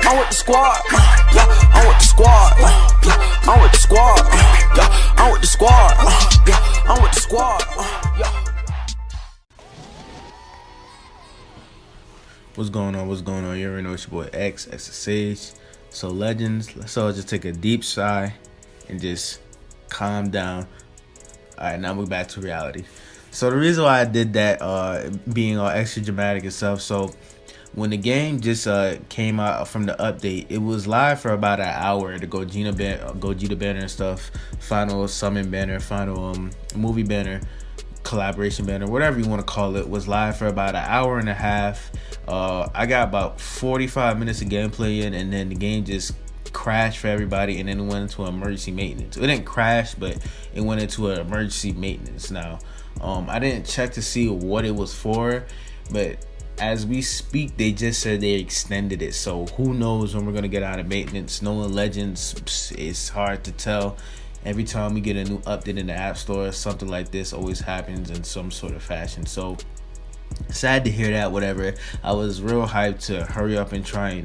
I'm with the squad. Yeah, I'm with the squad. Yeah, I'm with the squad. Yeah, I'm with the squad. Yeah, I'm with the squad. Yeah. What's going on? What's going on? You already know it's your boy X the Sage. So Legends, let's all just take a deep sigh and just calm down. Alright, now we're back to reality. So the reason why I did that, being all extra dramatic and stuff, so when the game just came out from the update, it was live for about an hour. The Gogeta banner and stuff, final summon banner, final movie banner, collaboration banner, whatever you want to call it, was live for about an hour and a half. I got about 45 minutes of gameplay in, and then the game just crashed for everybody, and then it went into emergency maintenance. It didn't crash, but it went into an emergency maintenance. Now, I didn't check to see what it was for, but as we speak, they just said they extended it. So who knows when we're gonna get out of maintenance? Knowing Legends, it's hard to tell. Every time we get a new update in the App Store, something like this always happens in some sort of fashion. So sad to hear that. Whatever, I was real hyped to hurry up and try,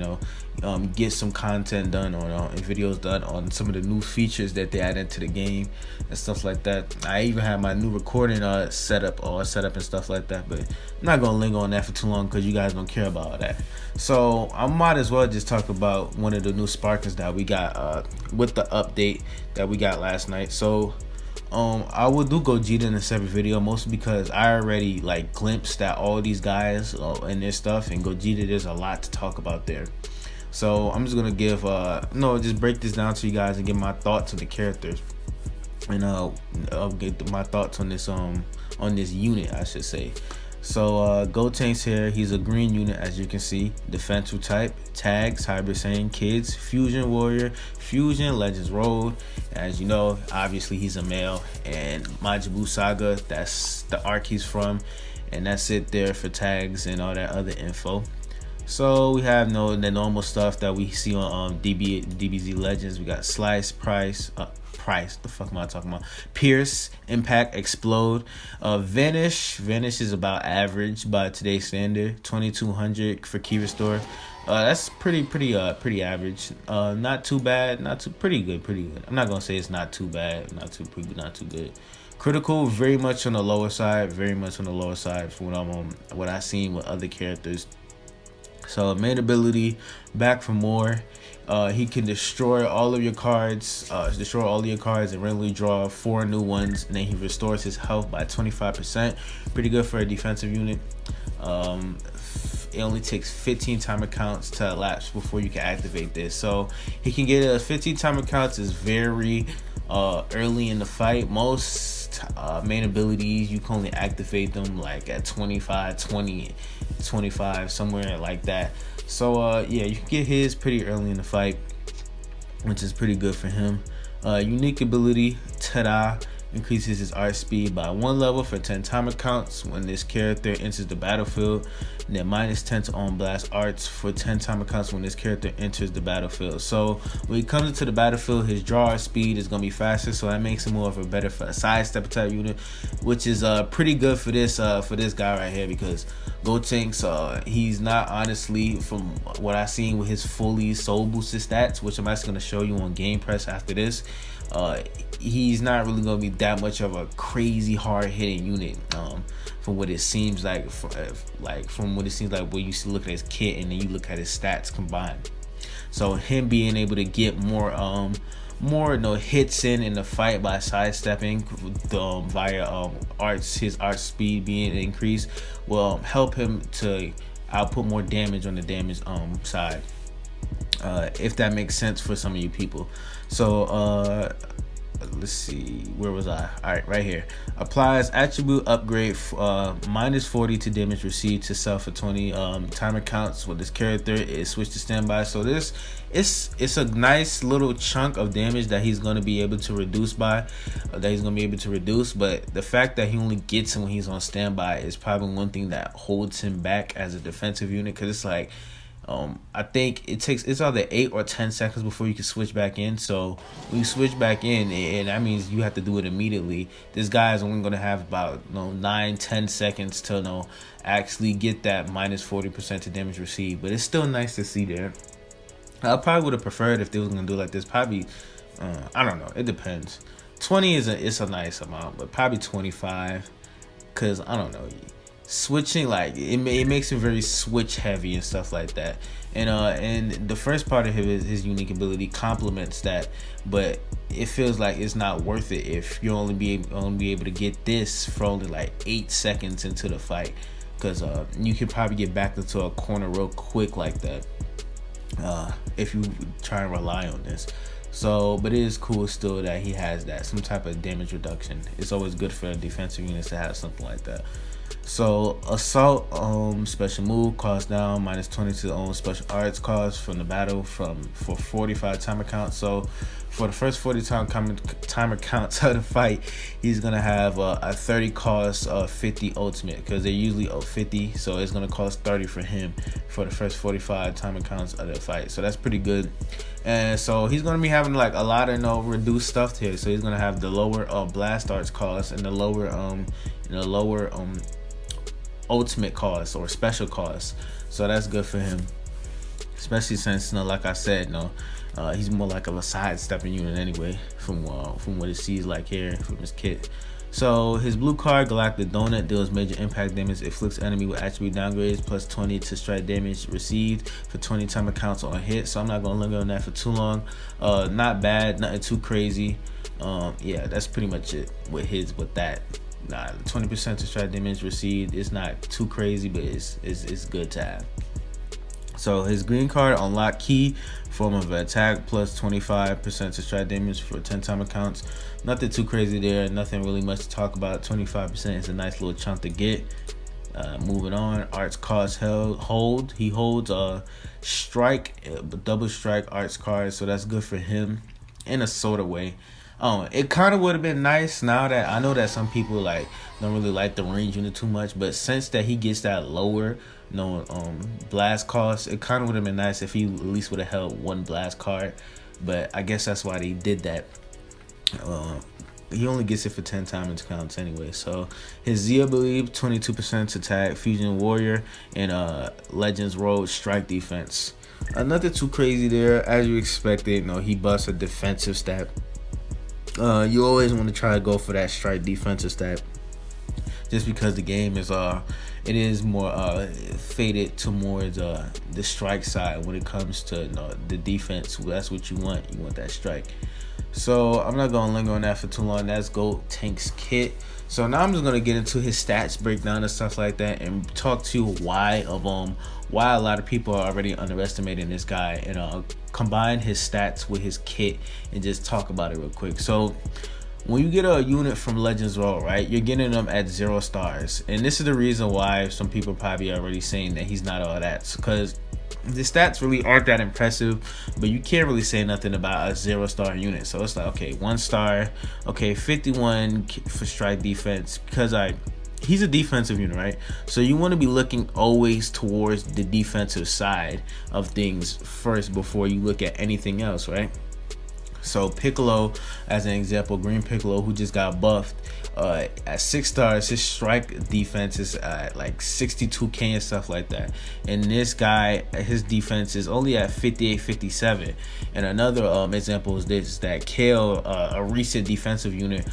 get some content done on and videos done on some of the new features that they added to the game and stuff like that. I even had my new recording set up and stuff like that, but I'm not gonna linger on that for too long because you guys don't care about that. So I might as well just talk about one of the new sparkers that we got with the update that we got last night. So I will do Gogeta in a separate video, mostly because I already glimpsed at all these guys and their stuff, and Gogeta, there's a lot to talk about there. So I'm just gonna give just break this down to you guys and give my thoughts on the characters, and I'll get my thoughts on this unit, I should say. So Gotenks here, he's a green unit, as you can see, defensive type, tags, hybrid saiyan, kids, fusion warrior, fusion, legends road. As you know, obviously he's a male, and Majin Saga, that's the arc he's from, and that's it there for tags and all that other info. So we have the normal stuff that we see on DBZ Legends. We got Slice, Price, the fuck am I talking about? Pierce, Impact, Explode, Vanish is about average by today's standard. 2200 for key restore. That's pretty average. Not too bad, pretty good. I'm not gonna say it's not too bad, not too good. Critical, very much on the lower side, from what I've seen with other characters. So main ability, back for more. He can destroy all of your cards, and randomly draw 4 new ones, and then he restores his health by 25%. Pretty good for a defensive unit. It only takes 15 timer counts to elapse before you can activate this. So he can get a 15 timer counts is very early in the fight. Most main abilities, you can only activate them at 25, 20, 25, somewhere like that. So yeah, you can get his pretty early in the fight, which is pretty good for him. Unique ability, Tada, increases his art speed by 1 level for 10 timer counts when this character enters the battlefield, and then -10 to on blast arts for 10 timer counts when this character enters the battlefield. So when he comes into the battlefield, his draw speed is gonna be faster, so that makes him more of a better sidestep type unit, which is pretty good for this guy right here, because Gotenks, he's not, honestly, from what I've seen with his fully soul boosted stats, which I'm actually gonna show you on Game Press after this. He's not really gonna be that much of a crazy hard hitting unit, from what it seems like. From what it seems like when you look at his kit and then you look at his stats combined. So him being able to get more hits in the fight by sidestepping via his art speed being increased will help him to output more damage on the damage side. If that makes sense for some of you people. So let's see, where was I? All right, right here. Applies attribute upgrade, -40 to damage received to self for 20 timer counts when this character is switched to standby. So this it's a nice little chunk of damage that he's going to be able to reduce but the fact that he only gets him when he's on standby is probably one thing that holds him back as a defensive unit, because it's I think it's either 8 or 10 seconds before you can switch back in. So when you switch back in, and that means you have to do it immediately. This guy is only going to have about 9-10 seconds to actually get that -40% to damage received, but it's still nice to see there. I probably would have preferred if they was gonna do like this. Probably, I don't know. It depends. 20 it's a nice amount, but probably 25, cause I don't know. Switching like it makes him very switch heavy and stuff like that. And the first part of his unique ability complements that, but it feels like it's not worth it if you only be able to get this for only like 8 seconds into the fight, because you could probably get back into a corner real quick like that if you try and rely on this. So, but it is cool still that he has that, some type of damage reduction. It's always good for defensive units to have something like that. So assault special move cost down -20 to special arts cost from the battle for 45 timer counts. So for the first 40 timer counts of the fight, he's gonna have a 30 cost 50 ultimate, because they usually 50, so it's gonna cost 30 for him for the first 45 timer counts of the fight. So that's pretty good. And so he's gonna be having like a lot of reduced stuff here. So he's gonna have the lower blast arts cost and the lower ultimate cost or special cost. So that's good for him, especially since like I said, he's more like of a sidestepping unit anyway, from what it sees like here from his kit. So his blue card, Galactic Donut, deals major impact damage, inflicts enemy with attribute downgrades plus 20 to strike damage received for 20 timer counts on hit. So I'm not gonna linger on that for too long. Not bad, nothing too crazy. Yeah, that's pretty much it with that. 20% to strike damage received. It's not too crazy, but it's good to have. So his green card, unlock key, form of attack plus 25% to strike damage for 10 timer counts. Nothing too crazy there. Nothing really much to talk about. 25% is a nice little chunk to get. Moving on, arts cost hold. He holds a strike, double strike arts card, so that's good for him in a sort of way. It kind of would have been nice, now that I know that some people like don't really like the range unit too much, but since that he gets that lower blast cost, it kind of would have been nice if he at least would have held one blast card. But I guess that's why they did that. He only gets it for 10 timer counts anyway. So his Z, I believe, 22% to attack, Fusion Warrior, and Legends Road strike defense. Nothing too crazy there, as you expected. He busts a defensive stat. You always want to try to go for that strike defensive stat, just because the game is it is more faded towards the strike side when it comes to the defense. That's what you want. You want that strike. So I'm not gonna linger on that for too long. That's Gotenks kit. So now I'm just gonna get into his stats breakdown and stuff like that, and talk to you why a lot of people are already underestimating this guy, and combine his stats with his kit and just talk about it real quick. So when you get a unit from Legends Roll, right, you're getting them at 0 stars, and this is the reason why some people probably already saying that he's not all that, because the stats really aren't that impressive, but you can't really say nothing about a 0-star unit. So it's like, okay, 1 star, okay, 51 for strike defense, because he's a defensive unit, right? So you want to be looking always towards the defensive side of things first before you look at anything else, right? So Piccolo, as an example, Green Piccolo, who just got buffed, at 6 stars, his strike defense is at like 62k and stuff like that. And this guy, his defense is only at 58, 57. And another example is this, that Kale, a recent defensive unit,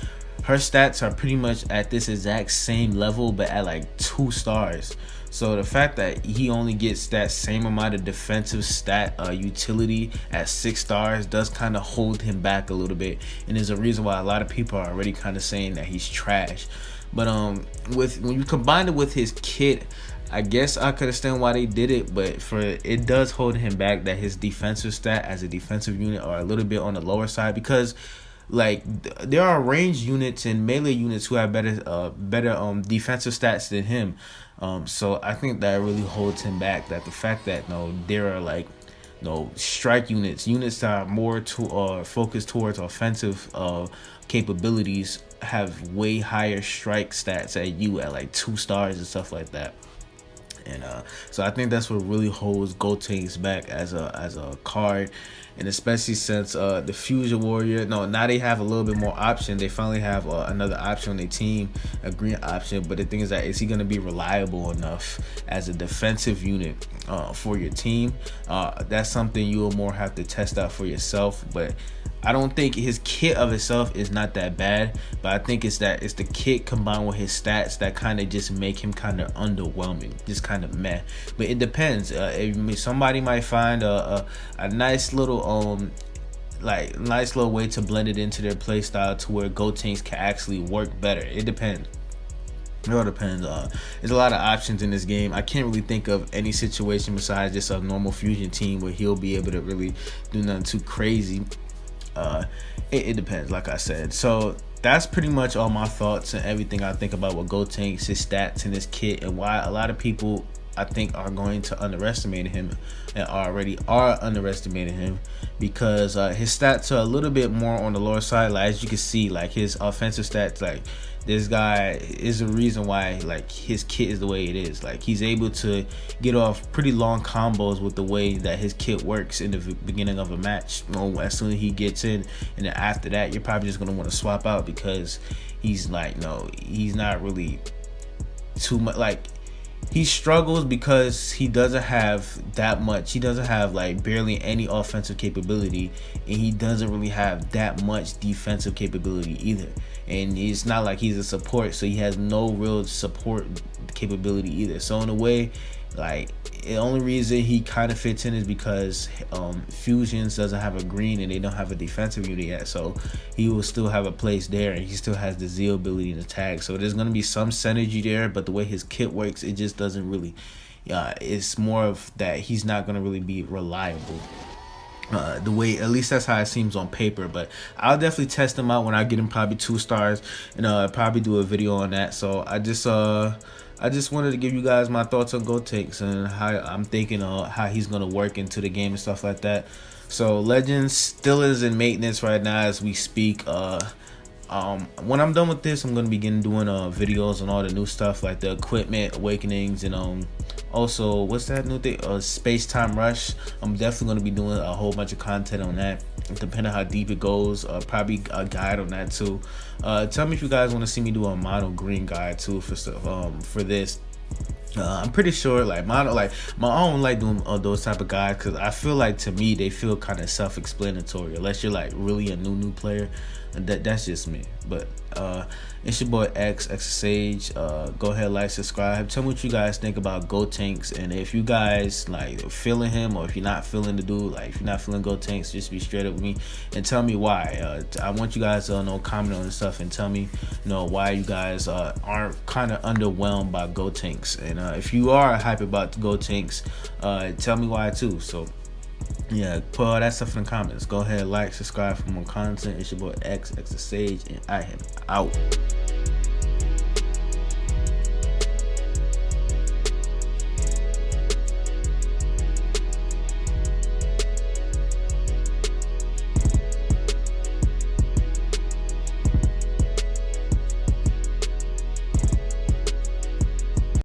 her stats are pretty much at this exact same level, but at like 2 stars. So the fact that he only gets that same amount of defensive stat utility at 6 stars does kind of hold him back a little bit, and is a reason why a lot of people are already kind of saying that he's trash. But when you combine it with his kit, I guess I could understand why they did it, but it does hold him back, that his defensive stat as a defensive unit are a little bit on the lower side, because like there are ranged units and melee units who have better defensive stats than him. So I think that really holds him back, that the fact that there are like strike units that are more focused towards offensive capabilities have way higher strike stats at like 2 stars and stuff like that. And so I think that's what really holds Gotenks back as a card, and especially since the Fusion Warrior, now they have a little bit more option. They finally have another option on their team, a green option. But the thing is that, is he going to be reliable enough as a defensive unit for your team? That's something you'll more have to test out for yourself. But I don't think his kit of itself is not that bad, but I think it's the kit combined with his stats that kind of just make him kind of underwhelming, just kind of meh. But it depends. If somebody might find a nice little nice little way to blend it into their play style to where Gotenks can actually work better. It depends. It all depends. There's a lot of options in this game. I can't really think of any situation besides just a normal Fusion team where he'll be able to really do nothing too crazy. It depends, like I said. So that's pretty much all my thoughts and everything I think about with Gotenks, his stats, and his kit, and why a lot of people I think are going to underestimate him and already are underestimating him, because his stats are a little bit more on the lower side. Like, as you can see, like his offensive stats, like this guy is a reason why like his kit is the way it is. Like, he's able to get off pretty long combos with the way that his kit works in the beginning of a match. As soon as he gets in, and then after that you're probably just going to want to swap out, because he's like, he's not really too much. Like, he struggles because he doesn't have that much. He doesn't have like barely any offensive capability, and he doesn't really have that much defensive capability either. And it's not like he's a support, so he has no real support capability either. So in a way, like, the only reason he kind of fits in is because Fusions doesn't have a green and they don't have a defensive unit yet, so he will still have a place there, and he still has the Z ability to tag. So there's going to be some synergy there, but the way his kit works, it just doesn't really, it's more of that he's not going to really be reliable. The way, at least that's how it seems on paper. But I'll definitely test him out when I get him probably 2 stars, and probably do a video on that. So I just wanted to give you guys my thoughts on Gotenks and how I'm thinking how he's gonna work into the game and stuff like that. So Legends still is in maintenance right now as we speak. When I'm done with this, I'm gonna begin doing videos on all the new stuff, like the equipment awakenings, and also, what's that new thing? Space Time Rush. I'm definitely going to be doing a whole bunch of content on that, depending on how deep it goes. Probably a guide on that too. Tell me if you guys want to see me do a mono green guide too for stuff for this. I'm pretty sure I don't like doing those type of guides, because I feel like, to me, they feel kind of self-explanatory unless you're like really a new player. And that's just me. But it's your boy X Sage. Go ahead, like, subscribe, tell me what you guys think about Gotenks, and if you guys like feeling him, or if you're not feeling the dude, like if you're not feeling Gotenks, just be straight up with me and tell me why. I want you guys to comment on this stuff and tell me why you guys aren't kind of underwhelmed by Gotenks, and if you are hype about Gotenks, tell me why too. So yeah, put all that stuff in the comments. Go ahead, like, subscribe for more content. It's your boy X Sage, and I am out.